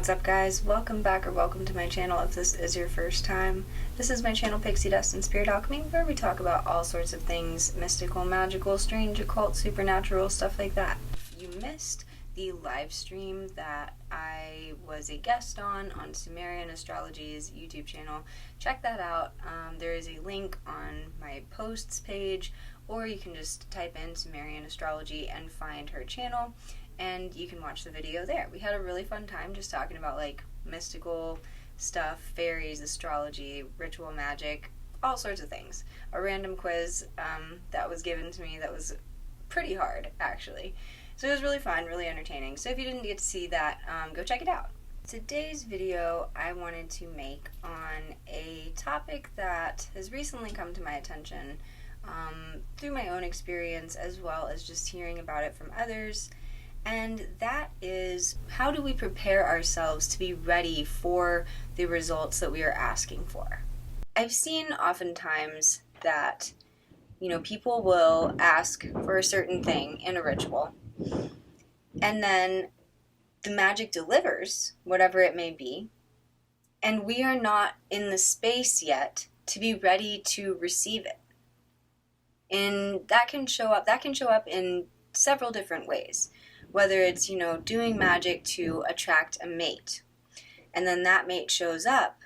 What's up, guys? Welcome back or welcome to my channel if this is your first time. This is my channel Pixie Dust and Spirit Alchemy, where we talk about all sorts of things mystical, magical, strange, occult, supernatural, stuff like that. If you missed the live stream that I was a guest on Sumerian Astrology's YouTube channel, check that out. There is a link on my posts page, or you can just type in Sumerian Astrology and find her channel, and you can watch the video there. We had a really fun time just talking about like mystical stuff, fairies, astrology, ritual magic, all sorts of things. A random quiz that was given to me that was pretty hard, actually. So it was really fun, really entertaining. So if you didn't get to see that, go check it out. Today's video I wanted to make on a topic that has recently come to my attention through my own experience, as well as just hearing about it from others. And that is, how do we prepare ourselves to be ready for the results that we are asking for? I've seen oftentimes that, people will ask for a certain thing in a ritual, and then the magic delivers, whatever it may be, and we are not in the space yet to be ready to receive it. And that can show up in several different ways. Whether it's, doing magic to attract a mate, and then that mate shows up,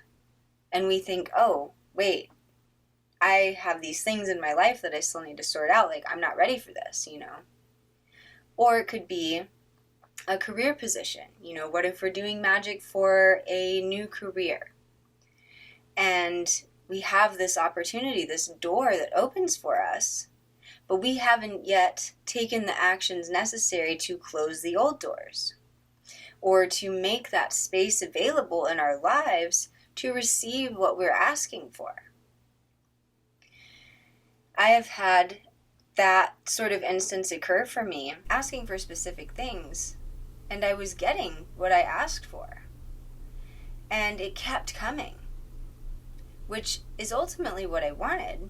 and we think, oh, wait, I have these things in my life that I still need to sort out, like, I'm not ready for this, Or it could be a career position, what if we're doing magic for a new career, and we have this opportunity, this door that opens for us, but we haven't yet taken the actions necessary to close the old doors, or to make that space available in our lives to receive what we're asking for. I have had that sort of instance occur for me, asking for specific things, and I was getting what I asked for, and it kept coming, which is ultimately what I wanted.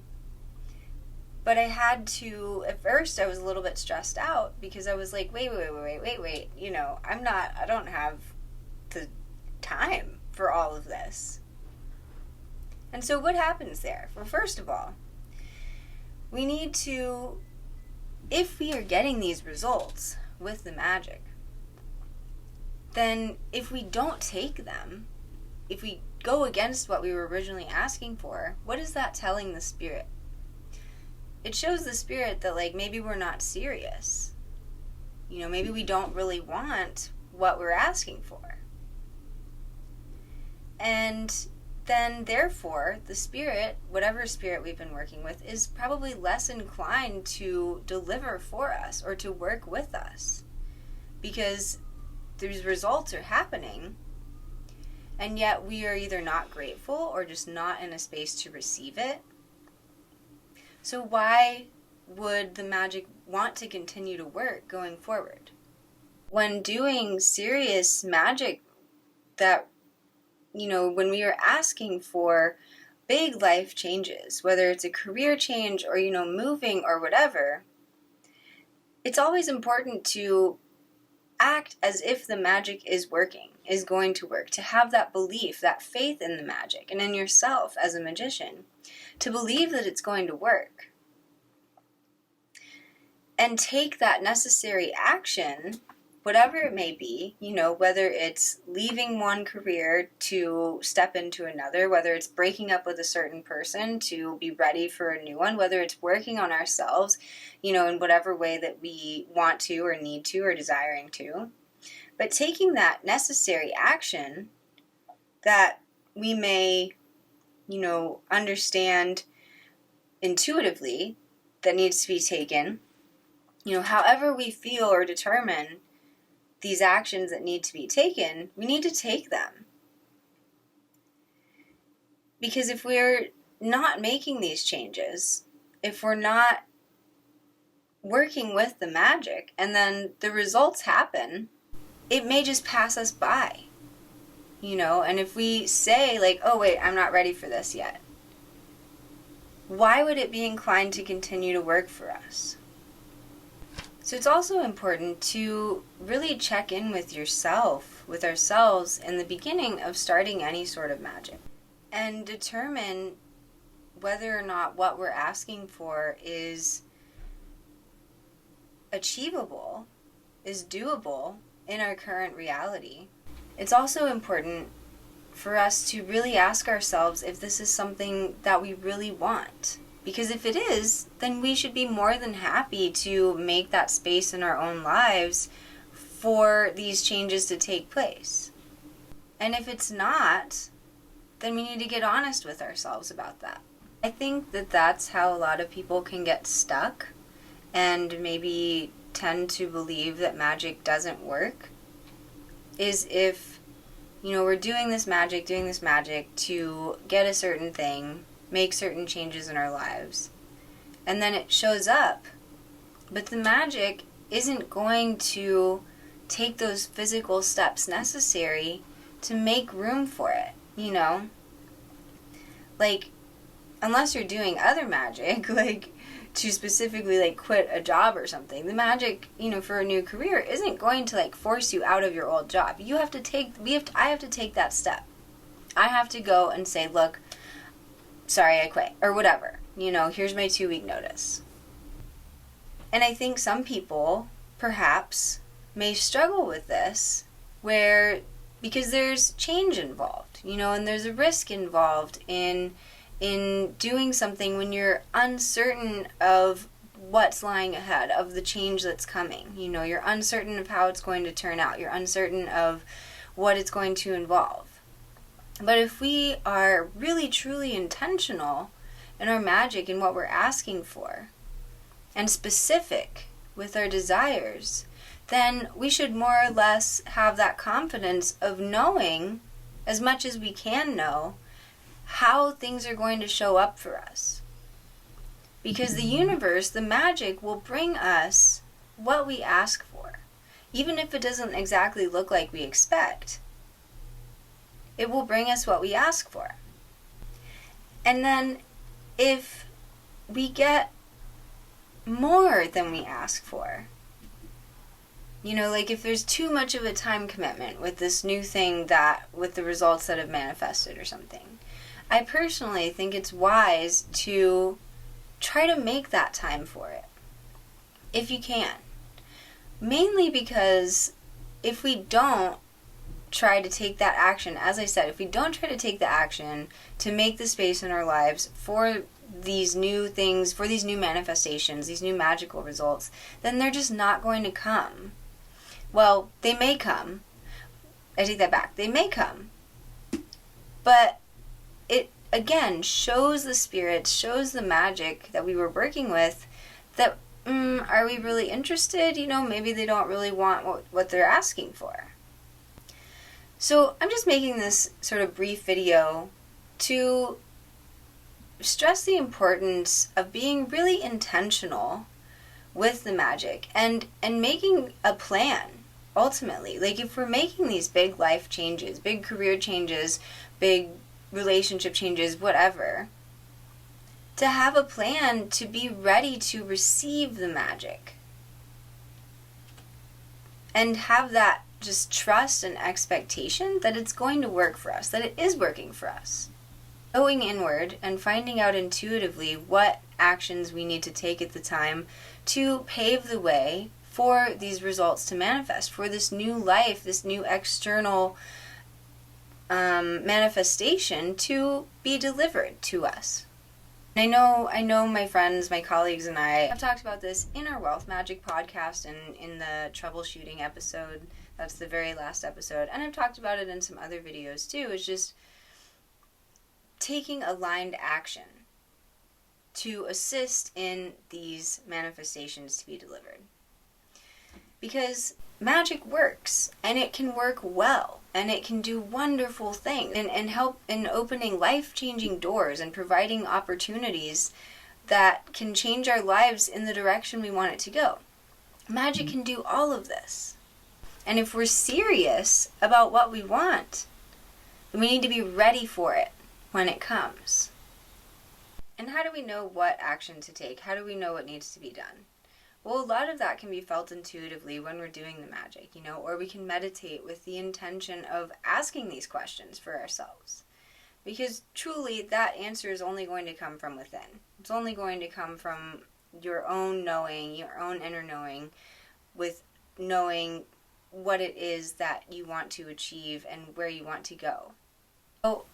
But I had to, at first I was a little bit stressed out because I was like, wait, I don't have the time for all of this. And so what happens there? Well, first of all, we need to, if we are getting these results with the magic, then if we don't take them, if we go against what we were originally asking for, what is that telling the spirit? It shows the spirit that, maybe we're not serious. Maybe we don't really want what we're asking for. And then, therefore, the spirit, whatever spirit we've been working with, is probably less inclined to deliver for us or to work with us. Because these results are happening, and yet we are either not grateful or just not in a space to receive it. So why would the magic want to continue to work going forward? When doing serious magic that, when we are asking for big life changes, whether it's a career change or, moving or whatever, it's always important to act as if the magic is working, is going to work, to have that belief, that faith in the magic and in yourself as a magician, to believe that it's going to work. And take that necessary action, whatever it may be, whether it's leaving one career to step into another, whether it's breaking up with a certain person to be ready for a new one, whether it's working on ourselves, in whatever way that we want to or need to or desiring to. But taking that necessary action that we may, understand intuitively that needs to be taken, however we feel or determine these actions that need to be taken, we need to take them. Because if we're not making these changes, if we're not working with the magic, and then the results happen, it may just pass us by. And if we say, oh wait, I'm not ready for this yet, why would it be inclined to continue to work for us? So it's also important to really check in with yourself with ourselves in the beginning of starting any sort of magic and determine whether or not what we're asking for is achievable, is doable in our current reality. It's also important for us to really ask ourselves if this is something that we really want. Because if it is, then we should be more than happy to make that space in our own lives for these changes to take place. And if it's not, then we need to get honest with ourselves about that. I think that that's how a lot of people can get stuck and maybe tend to believe that magic doesn't work, is if, we're doing this magic to get a certain thing, make certain changes in our lives, and then it shows up, but the magic isn't going to take those physical steps necessary to make room for it, Like, unless you're doing other magic, like to specifically like quit a job or something, the magic, for a new career isn't going to like force you out of your old job. I have to take that step. I have to go and say, look, sorry, I quit, or whatever. Here's my 2-week notice. And I think some people, perhaps, may struggle with this, because there's change involved, and there's a risk involved in doing something when you're uncertain of what's lying ahead, of the change that's coming. You're uncertain of how it's going to turn out. You're uncertain of what it's going to involve. But if we are really, truly intentional in our magic and what we're asking for, and specific with our desires, then we should more or less have that confidence of knowing, as much as we can know, how things are going to show up for us. Because the universe, the magic, will bring us what we ask for. Even if it doesn't exactly look like we expect, it will bring us what we ask for. And then if we get more than we ask for, like if there's too much of a time commitment with this new thing, with the results that have manifested or something, I personally think it's wise to try to make that time for it, if you can. Mainly because if we don't try to take that action, as I said, if we don't try to take the action to make the space in our lives for these new things, for these new manifestations, these new magical results, then they're just not going to come. Well, they may come. I take that back. They may come. But it, again, shows the spirit, shows the magic that we were working with, that, are we really interested? Maybe they don't really want what they're asking for. So I'm just making this sort of brief video to stress the importance of being really intentional with the magic and making a plan, ultimately. Like, if we're making these big life changes, big career changes, big relationship changes, whatever, to have a plan to be ready to receive the magic. And have that just trust and expectation that it's going to work for us, that it is working for us. Going inward and finding out intuitively what actions we need to take at the time to pave the way for these results to manifest, for this new life, this new external manifestation to be delivered to us. I know my friends, my colleagues, and I have talked about this in our Wealth Magic podcast and in the troubleshooting episode. That's the very last episode. And I've talked about it in some other videos too. It's just taking aligned action to assist in these manifestations to be delivered. Because magic works, and it can work well, and it can do wonderful things and help in opening life-changing doors and providing opportunities that can change our lives in the direction we want it to go. Magic can do all of this. And if we're serious about what we want, then we need to be ready for it when it comes. And how do we know what action to take? How do we know what needs to be done? Well, a lot of that can be felt intuitively when we're doing the magic, you know, or we can meditate with the intention of asking these questions for ourselves. Because truly, that answer is only going to come from within. It's only going to come from your own knowing, your own inner knowing, with knowing what it is that you want to achieve and where you want to go. So,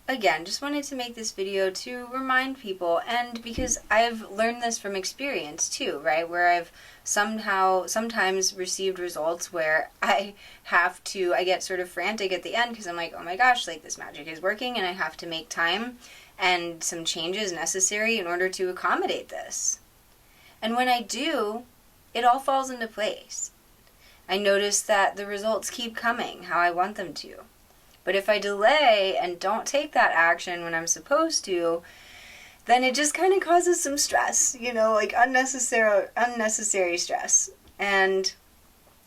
again, just wanted to make this video to remind people, and because I've learned this from experience too, right? Where I've sometimes received results where I get sort of frantic at the end because I'm like, oh my gosh, like this magic is working and I have to make time and some changes necessary in order to accommodate this. And when I do, it all falls into place. I notice that the results keep coming how I want them to. But if I delay and don't take that action when I'm supposed to, then it just kind of causes some stress, you know, like unnecessary stress. And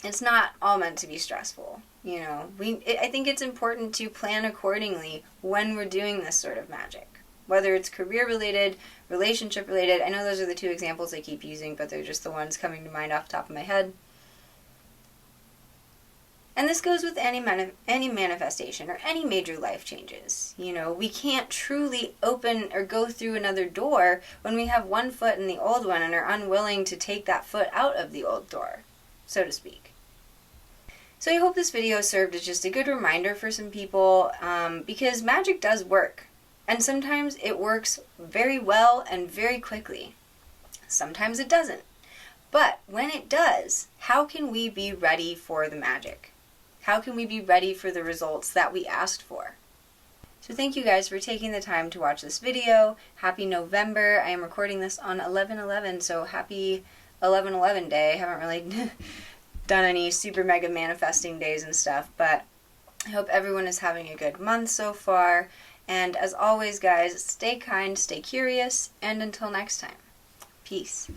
it's not all meant to be stressful, you know. I think it's important to plan accordingly when we're doing this sort of magic. Whether it's career-related, relationship-related. I know those are the two examples I keep using, but they're just the ones coming to mind off the top of my head. And this goes with any manifestation or any major life changes. You know, we can't truly open or go through another door when we have one foot in the old one and are unwilling to take that foot out of the old door, so to speak. So I hope this video served as just a good reminder for some people, because magic does work. And sometimes it works very well and very quickly. Sometimes it doesn't. But when it does, how can we be ready for the magic? How can we be ready for the results that we asked for? So thank you guys for taking the time to watch this video. Happy November. I am recording this on 11/11, so happy 11/11 day. I haven't really done any super mega manifesting days and stuff, but I hope everyone is having a good month so far. And as always, guys, stay kind, stay curious, and until next time, peace.